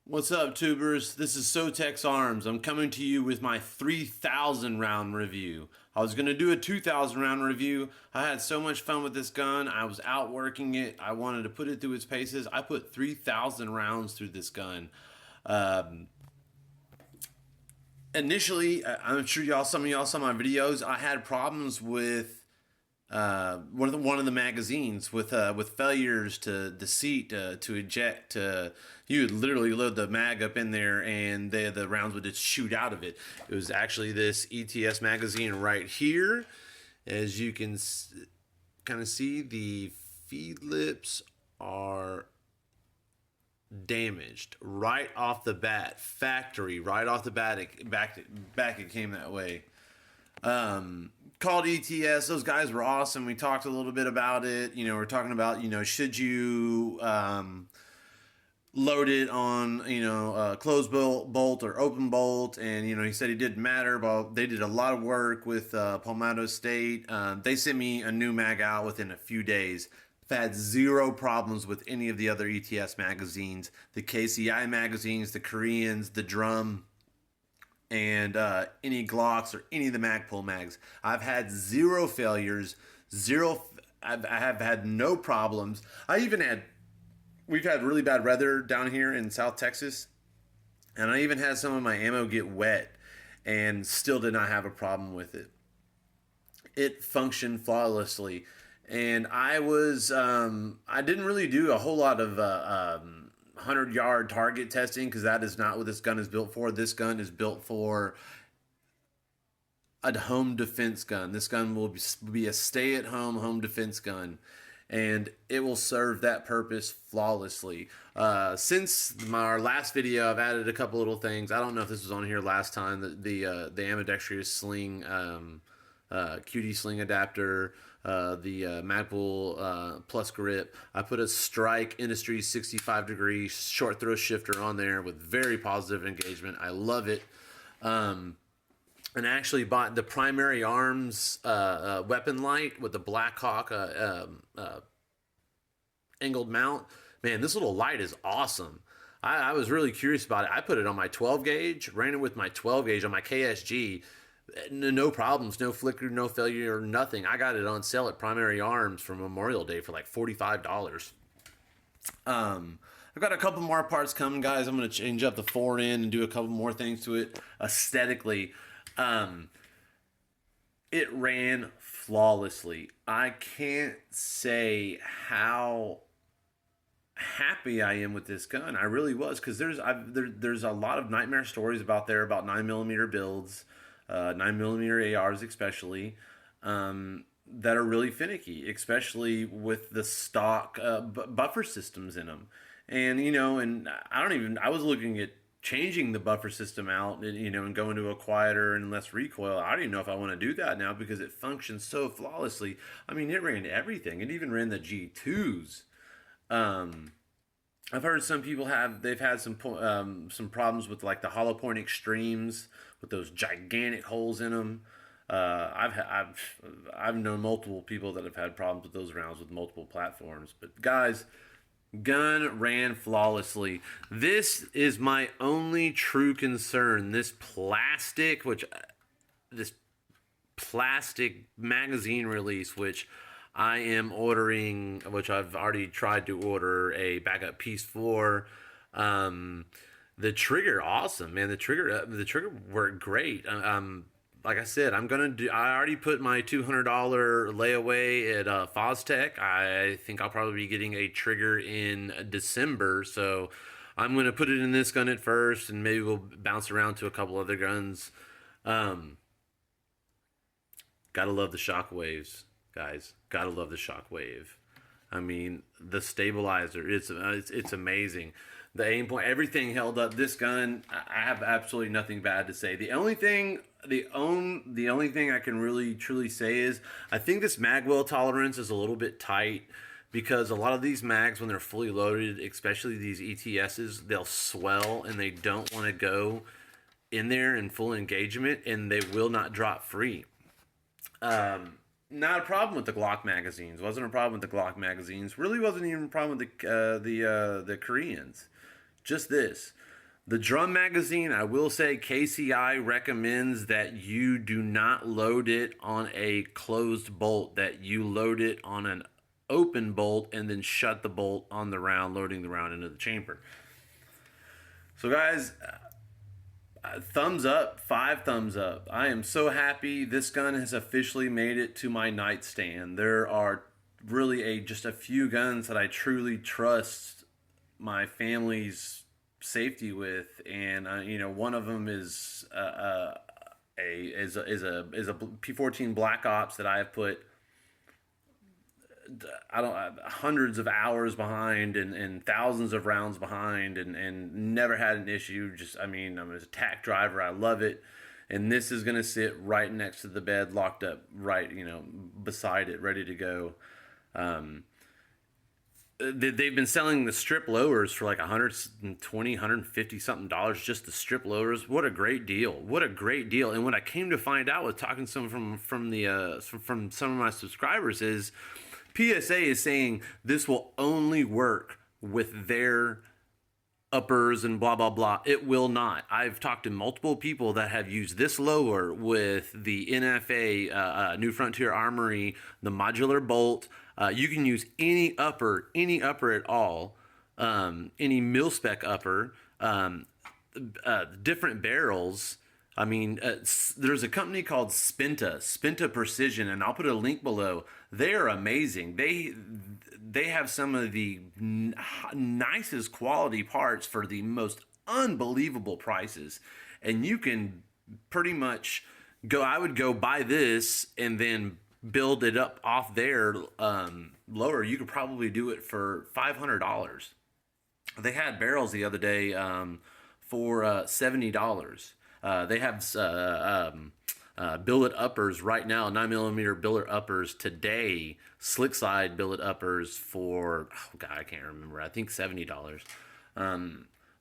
What's up, tubers? This is Sotex Arms. I'm coming to you with my 3,000 round review. I was going to do a 2,000 round review. I had so much fun with this gun. I was outworking it. I wanted to put it through its paces. I put 3,000 rounds through this gun. Um, Initially, I'm sure some of y'all saw my videos. I had problems with one of the magazines with failures to the seat to eject. You would literally load the mag up in there, and the rounds would just shoot out of it. It was actually this ETS magazine right here. As you can kind of see, the feed lips are damaged right off the bat, factory right off the bat. It came that way. Called ETS. Those guys were awesome. We talked a little bit about it. We're talking about, should you load it on, closed bolt or open bolt. And, he said it didn't matter. But they did a lot of work with Palmetto State. They sent me a new mag out within a few days. I've had zero problems with any of the other ETS magazines, the KCI magazines, the Koreans, the drum, and any Glocks or any of the Magpul mags. I've had zero failures, I have had no problems. We've had really bad weather down here in South Texas, and I even had some of my ammo get wet and still did not have a problem with it. It functioned flawlessly. And I didn't really do a whole lot of 100-yard target testing, because that is not what this gun is built for. This gun is built for a home defense gun. This gun will be a stay-at-home home defense gun, and it will serve that purpose flawlessly. Since our last video, I've added a couple little things. I don't know if this was on here last time. The ambidextrous sling, QD sling adapter, the Magpul Plus grip. I put a Strike Industries 65-degree short throw shifter on there with very positive engagement. I love it. And actually bought the Primary Arms weapon light with the Blackhawk angled mount. Man, this little light is awesome. I was really curious about it. I put it on my 12 gauge, ran it with my 12 gauge on my KSG. No problems, no flicker, no failure, nothing. I got it on sale at Primary Arms for Memorial Day for like $45. I've got a couple more parts coming, guys. I'm going to change up the fore end and do a couple more things to it aesthetically. It ran flawlessly. I can't say how happy I am with this gun. I really was, because there's a lot of nightmare stories about 9mm builds, 9mm ARs especially, that are really finicky, especially with the stock buffer systems in them. And I was looking at changing the buffer system out, and going to a quieter and less recoil. I don't even know if I want to do that now, because it functions so flawlessly. I mean, it ran everything. It even ran the G2s. I've heard some people they've had some problems with like the hollow point extremes with those gigantic holes in them. I've known multiple people that have had problems with those rounds with multiple platforms. But guys, gun ran flawlessly. This is my only true concern. This plastic magazine release, which I am ordering, which I've already tried to order a backup piece for. The trigger, awesome, man. The trigger worked great. Like I said, I already put my $200 layaway at Fostech. I think I'll probably be getting a trigger in December, so I'm going to put it in this gun at first, and maybe we'll bounce around to a couple other guns. Gotta love the shockwaves, guys. Gotta love the shockwave. I mean, the stabilizer, it's amazing. The aim point, everything held up. This gun, I have absolutely nothing bad to say. The only thing I can really truly say is, I think this mag well tolerance is a little bit tight, because a lot of these mags, when they're fully loaded, especially these ETSs, they'll swell and they don't want to go in there in full engagement, and they will not drop free. Not a problem with the Glock magazines. Wasn't a problem with the Glock magazines. Really wasn't even a problem with the Koreans. Just this. The drum magazine, I will say KCI recommends that you do not load it on a closed bolt, that you load it on an open bolt and then shut the bolt on the round, loading the round into the chamber. So guys, thumbs up, 5 thumbs up. I am so happy this gun has officially made it to my nightstand. There are really just a few guns that I truly trust my family's safety with, and one of them is a P14 Black Ops that I have put hundreds of hours behind and thousands of rounds behind, and never had an issue. I'm a tack driver. I love it. And this is going to sit right next to the bed, locked up right, beside it, ready to go. They've been selling the strip lowers for like 120, 150 something dollars, just the strip lowers. What a great deal. What a great deal. And what I came to find out with talking to some from some of my subscribers is PSA is saying this will only work with their uppers and blah, blah, blah. It will not. I've talked to multiple people that have used this lower with the NFA, New Frontier Armory, the modular bolt. You can use any upper at all, any mil-spec upper, different barrels. There's a company called Spinta Precision, and I'll put a link below. They are amazing. They have some of the nicest quality parts for the most unbelievable prices, and you can pretty much go. I would go buy this and then build it up off their lower. You could probably do it for $500. They had barrels the other day for $70. They have billet uppers right now, 9mm billet uppers today, slick side billet uppers for, oh God, I can't remember, I think $70.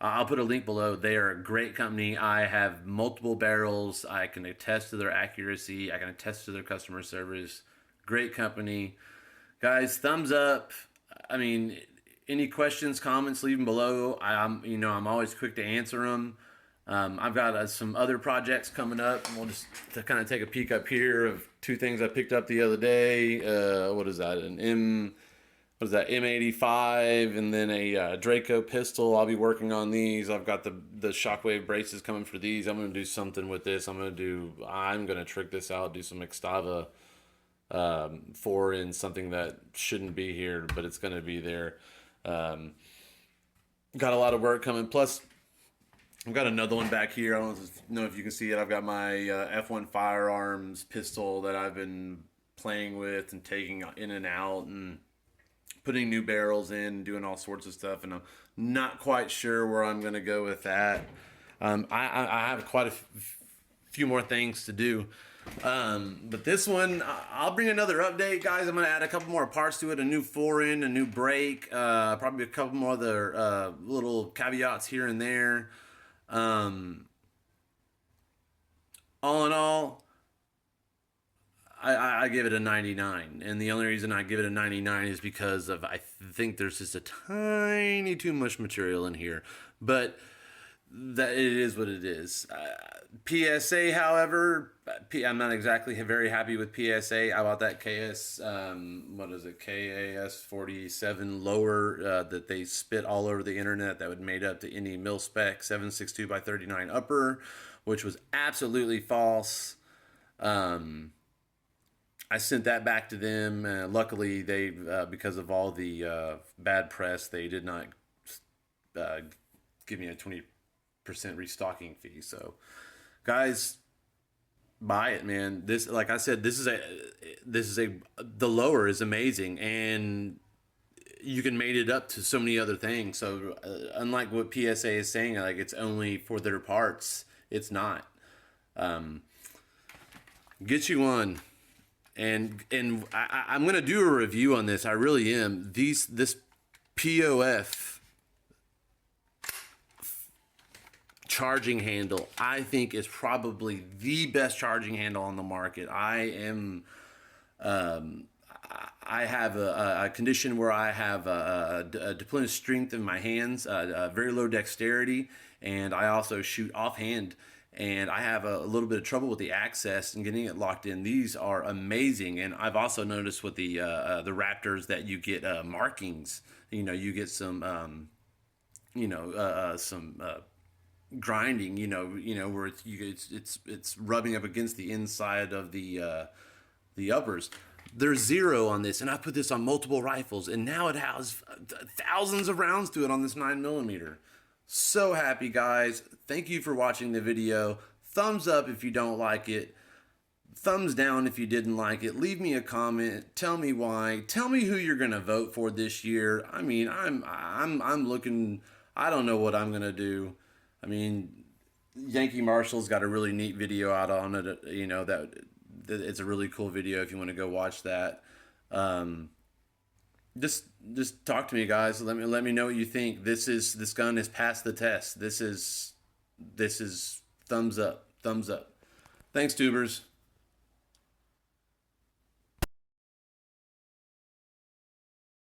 I'll put a link below. They are a great company. I have multiple barrels. I can attest to their accuracy. I can attest to their customer service. Great company. Guys, thumbs up. Any questions, comments, leave them below. I'm always quick to answer them. I've got some other projects coming up, and we'll just to kind of take a peek up here of 2 things I picked up the other day. What is that? M85, and then a Draco pistol. I'll be working on these. I've got the shockwave braces coming for these. I'm going to do something with this. I'm going to trick this out, do some Extava for in something that shouldn't be here, but it's going to be there. Got a lot of work coming. Plus, I've got another one back here. I don't know if you can see it. I've got my F1 Firearms pistol that I've been playing with and taking in and out and putting new barrels in, doing all sorts of stuff. And I'm not quite sure where I'm going to go with that. I have quite a few more things to do. But this one, I'll bring another update, guys. I'm going to add a couple more parts to it, a new fore-end, a new brake, probably a couple more other little caveats here and there. All in all, I give it a 99, and the only reason I give it a 99 is because of I think there's just a tiny too much material in here, but that it is what it is. PSA, however, I'm not exactly very happy with PSA. I bought that KS, KAS 47 lower that they spit all over the internet that would made up to any mil spec 7.62 by 39 upper, which was absolutely false. I sent that back to them. Luckily, they because of all the bad press, they did not give me a 20% restocking fee. So, guys, buy it, man. This, like I said, the lower is amazing, and you can mate it up to so many other things. So, unlike what PSA is saying, like it's only for their parts, it's not. Get you one. And I'm gonna do a review on this. I really am. This POF charging handle, I think, is probably the best charging handle on the market. I I have a condition where I have a depleted strength in my hands, very low dexterity, and I also shoot offhand. And I have a little bit of trouble with the access and getting it locked in. These are amazing, and I've also noticed with the Raptors that you get markings. You know, you get some some grinding. Where it's rubbing up against the inside of the uppers. There's zero on this, and I put this on multiple rifles, and now it has thousands of rounds to it on this 9mm. So happy, guys. Thank you for watching the video. Thumbs up if you don't like it. Thumbs down if you didn't like it. Leave me a comment. Tell me why. Tell me who you're gonna vote for this year. I mean, I'm looking. I don't know what I'm gonna do. I mean, Yankee Marshall's got a really neat video out on it. That it's a really cool video if you want to go watch that. Just talk to me, guys. Let me know what you think. This gun has passed the test. This is thumbs up. Thumbs up. Thanks, tubers.